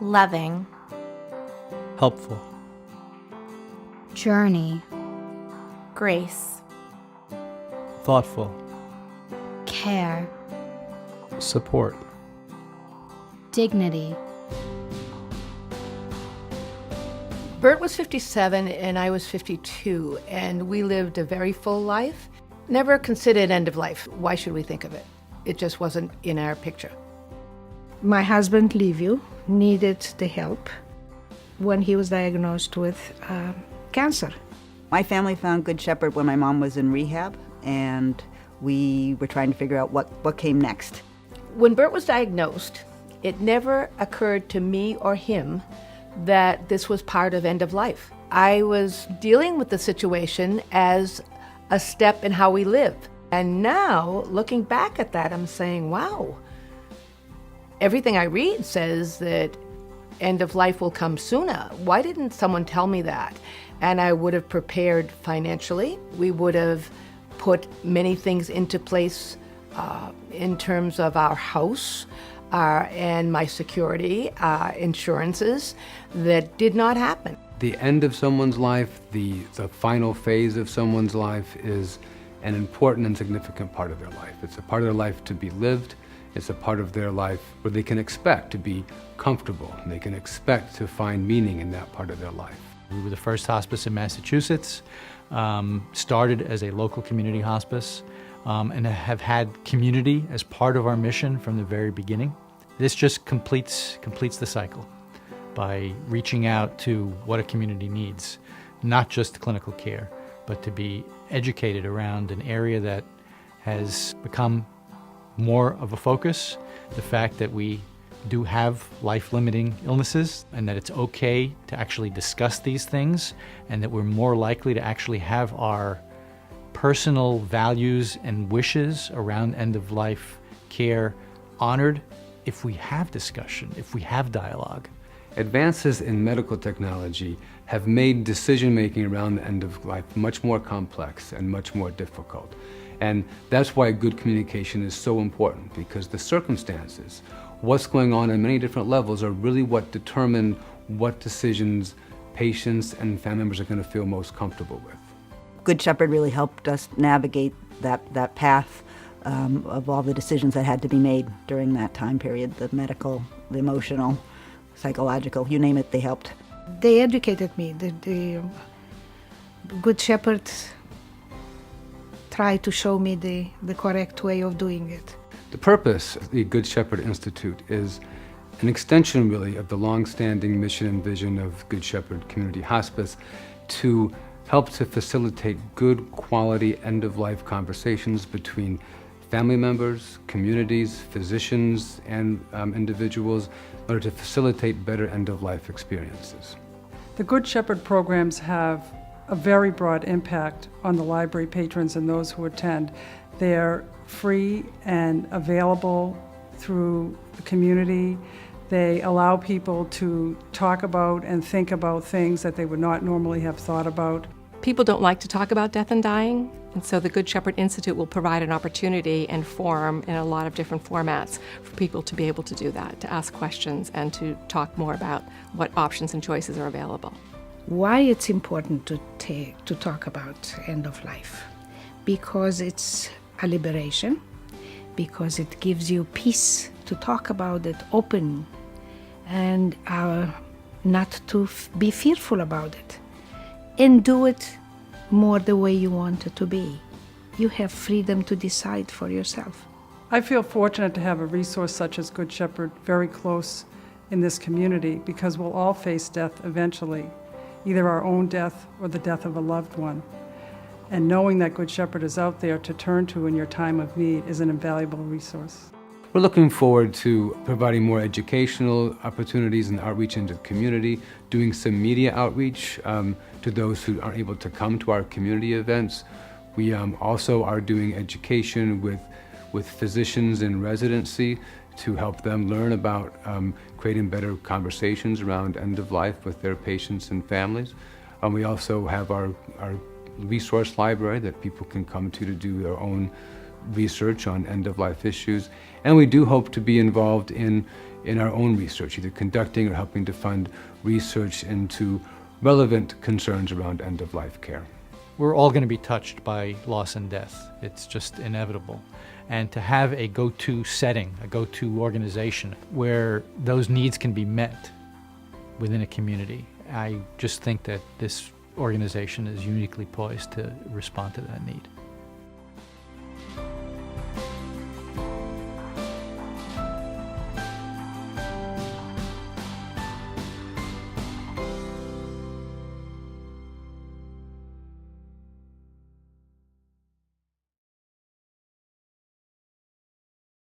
Loving. Helpful. Journey. Grace. Thoughtful. Care. Support. Dignity. Bert was 57 and I was 52, and we lived a very full life. Never considered end of life. Why should we think of it? It just wasn't in our picture. My husband, Livio, needed the help when he was diagnosed with cancer. My family found Good Shepherd when my mom was in rehab, and we were trying to figure out what came next. When Bert was diagnosed, it never occurred to me or him that this was part of end of life. I was dealing with the situation as a step in how we live. And now, looking back at that, I'm saying, wow, everything I read says that end of life will come sooner. Why didn't someone tell me that? And I would have prepared financially. We would have put many things into place in terms of our house and my security, insurances. That did not happen. The end of someone's life, the final phase of someone's life is an important and significant part of their life. It's a part of their life to be lived. It's a part of their life where they can expect to be comfortable. And they can expect to find meaning in that part of their life. We were the first hospice in Massachusetts, started as a local community hospice, and have had community as part of our mission from the very beginning. This just completes the cycle by reaching out to what a community needs, not just clinical care, but to be educated around an area that has become more of a focus, the fact that we do have life-limiting illnesses and that it's okay to actually discuss these things, and that we're more likely to actually have our personal values and wishes around end-of-life care honored if we have discussion, if we have dialogue. Advances in medical technology have made decision-making around the end of life much more complex and much more difficult. And that's why good communication is so important, because the circumstances, what's going on many different levels, are really what determine what decisions patients and family members are going to feel most comfortable with. Good Shepherd really helped us navigate that path of all the decisions that had to be made during that time period, the medical, the emotional, psychological, you name it, they helped. They educated me. The Good Shepherd tried to show me the correct way of doing it. The purpose of the Good Shepherd Institute is an extension, really, of the long-standing mission and vision of Good Shepherd Community Hospice to help to facilitate good quality end-of-life conversations between family members, communities, physicians, and individuals in order to facilitate better end-of-life experiences. The Good Shepherd programs have a very broad impact on the library patrons and those who attend. They're free and available through the community. They allow people to talk about and think about things that they would not normally have thought about. People don't like to talk about death and dying, and so the Good Shepherd Institute will provide an opportunity and forum in a lot of different formats for people to be able to do that, to ask questions and to talk more about what options and choices are available. Why it's important to talk about end of life? Because it's a liberation, because it gives you peace to talk about it open and not to be fearful about it, and do it more the way you want it to be. You have freedom to decide for yourself. I feel fortunate to have a resource such as Good Shepherd very close in this community, because we'll all face death eventually, either our own death or the death of a loved one. And knowing that Good Shepherd is out there to turn to in your time of need is an invaluable resource. We're looking forward to providing more educational opportunities and outreach into the community, doing some media outreach to those who aren't able to come to our community events. We also are doing education with physicians in residency to help them learn about creating better conversations around end of life with their patients and families. We also have our resource library that people can come to do their own research on end-of-life issues. And we do hope to be involved in in our own research, either conducting or helping to fund research into relevant concerns around end-of-life care. We're all going to be touched by loss and death. It's just inevitable. And to have a go-to setting, a go-to organization where those needs can be met within a community, I just think that this organization is uniquely poised to respond to that need.